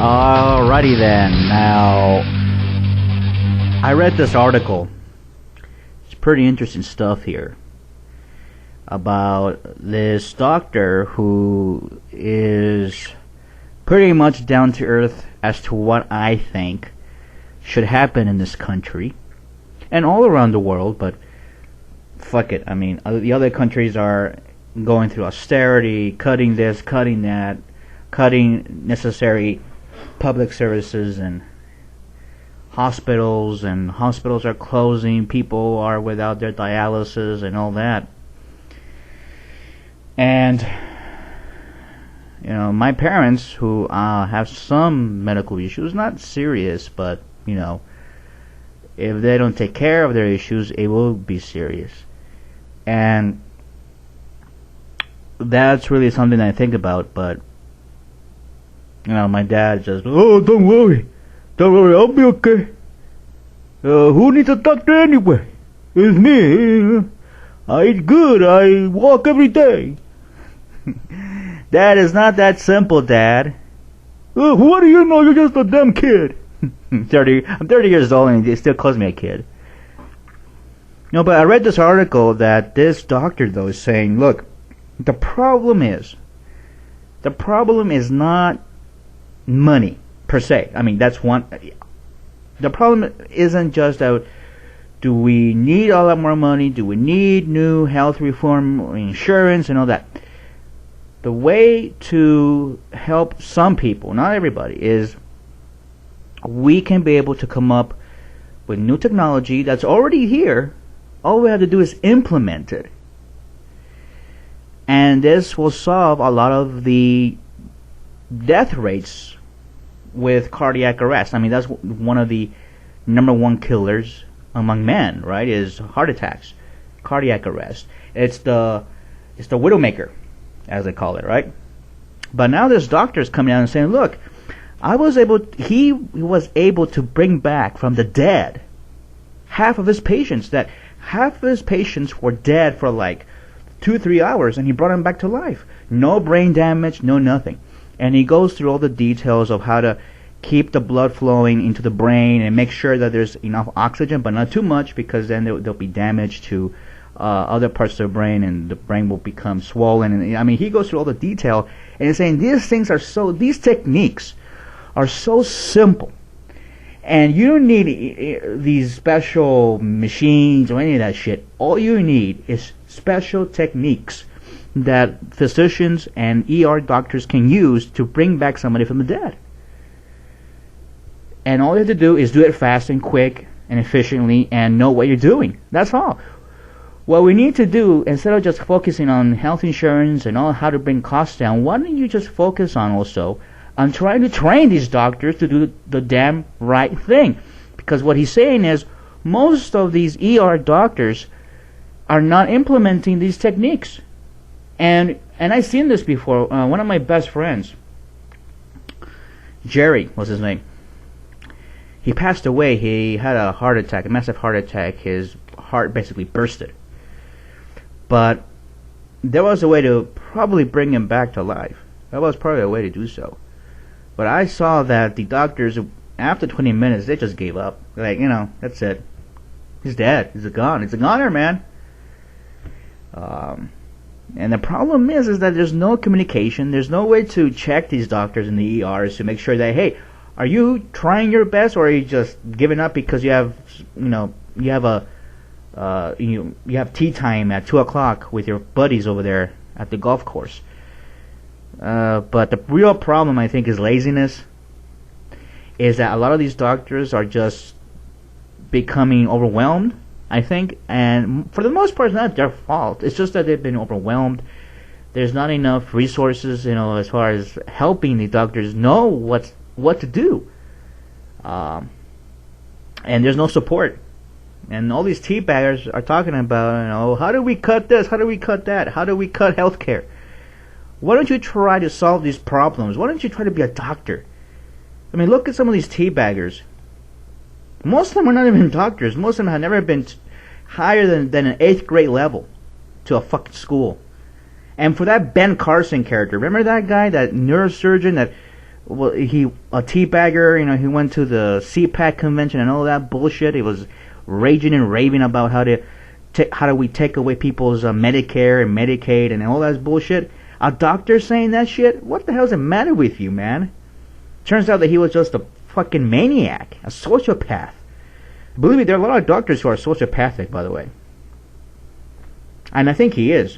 Alrighty then. Now, I read this article. It's pretty interesting stuff here about this doctor who is pretty much down to earth as to what I think should happen in this country and all around the world, but fuck it. I mean, the other countries are going through austerity, cutting this, cutting that, cutting necessary public services, and hospitals are closing, people are without their dialysis and all that. And my parents, who have some medical issues, not serious, but if they don't take care of their issues, it will be serious. And that's really something I think about. But my dad just, don't worry, I'll be okay. Who needs a doctor anyway? It's me. I eat good, I walk every day. Dad, it's not that simple, Dad. What do you know? You're just a dumb kid. I'm 30 years old and they still calls me a kid. No, but I read this article that this doctor, though, is saying, look, the problem is not money per se. I mean, that's one. The problem isn't just that do we need a lot more money? Do we need new health reform or insurance and all that? The way to help some people, not everybody, is we can be able to come up with new technology that's already here. All we have to do is implement it. And this will solve a lot of the death rates with cardiac arrest. I mean, that's one of the number one killers among men, right? Is heart attacks, cardiac arrest. It's the widowmaker, as they call it, right? But now this doctor is coming out and saying, look, he was able to bring back from the dead half of his patients were dead for like 2-3 hours, and he brought them back to life. No brain damage, no nothing. And he goes through all the details of how to keep the blood flowing into the brain and make sure that there's enough oxygen, but not too much, because then there'll be damage to other parts of the brain, and the brain will become swollen. And I mean, he goes through all the detail, and he's saying these techniques are so simple, and you don't need these special machines or any of that shit. All you need is special techniques that physicians and ER doctors can use to bring back somebody from the dead. And all you have to do is do it fast and quick and efficiently and know what you're doing. That's all. What we need to do, instead of just focusing on health insurance and all how to bring costs down, why don't you just focus on trying to train these doctors to do the damn right thing? Because what he's saying is most of these ER doctors are not implementing these techniques. And I've seen this before. One of my best friends, Jerry was his name. He passed away. He had a heart attack, a massive heart attack. His heart basically bursted. But there was a way to probably bring him back to life. That was probably a way to do so. But I saw that the doctors, after 20 minutes, they just gave up. Like, that's it. He's dead. He's gone. He's a goner, man. And the problem is that there's no communication. There's no way to check these doctors in the ERs to make sure that, hey, are you trying your best, or are you just giving up because you have tea time at 2:00 with your buddies over there at the golf course? But the real problem, I think, is laziness. Is that a lot of these doctors are just becoming overwhelmed, I think, and for the most part, it's not their fault. It's just that they've been overwhelmed. There's not enough resources, as far as helping the doctors know what to do. And there's no support. And all these teabaggers are talking about, how do we cut this? How do we cut that? How do we cut healthcare? Why don't you try to solve these problems? Why don't you try to be a doctor? I mean, look at some of these teabaggers. Most of them are not even doctors. Most of them have never been higher than an 8th grade level to a fucking school. And for that Ben Carson character, remember that guy, that neurosurgeon that well, he a teabagger. He went to the CPAC convention and all that bullshit. He was raging and raving about how do we take away people's Medicare and Medicaid and all that bullshit. A doctor saying that shit? What the hell's the matter with you, man? Turns out that he was just a fucking maniac, a sociopath. Believe me, there are a lot of doctors who are sociopathic, by the way. And I think he is.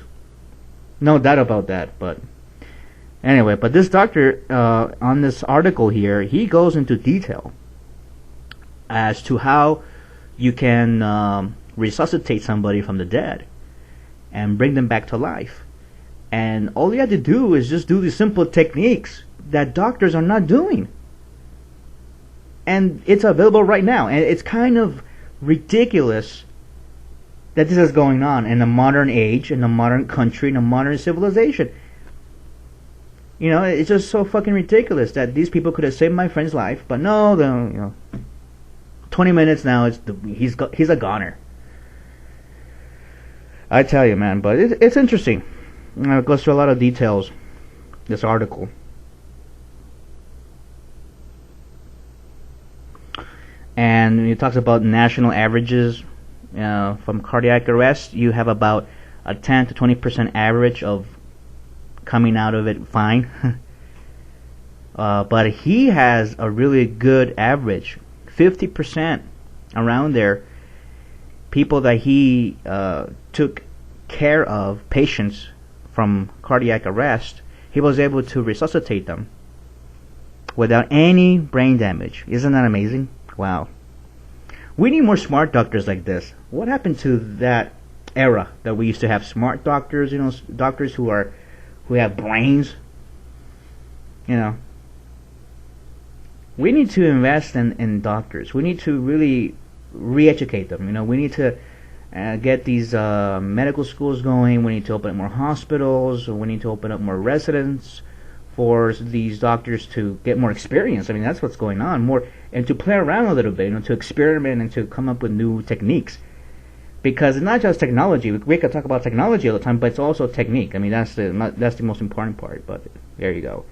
No doubt about that, but anyway, but this doctor, on this article here, he goes into detail as to how you can resuscitate somebody from the dead and bring them back to life. And all you have to do is just do these simple techniques that doctors are not doing. And it's available right now. And it's kind of ridiculous that this is going on in a modern age, in a modern country, in a modern civilization. It's just so fucking ridiculous that these people could have saved my friend's life, but no, 20 minutes now, he's a goner. I tell you, man, but it's interesting. It goes through a lot of details, this article. And it talks about national averages from cardiac arrest. You have about a 10 to 20% average of coming out of it fine. But he has a really good average, 50% around there. People that he took care of, patients from cardiac arrest, he was able to resuscitate them without any brain damage. Isn't that amazing? Wow. We need more smart doctors like this. What happened to that era that we used to have smart doctors, doctors who have brains? We need to invest in doctors. We need to really re-educate them. We need to get these medical schools going. We need to open up more hospitals. We need to open up more residents for these doctors to get more experience. I mean, that's what's going on. More, and to play around a little bit, to experiment and to come up with new techniques. Because it's not just technology. We could talk about technology all the time, but it's also technique. I mean, that's the most important part. But there you go.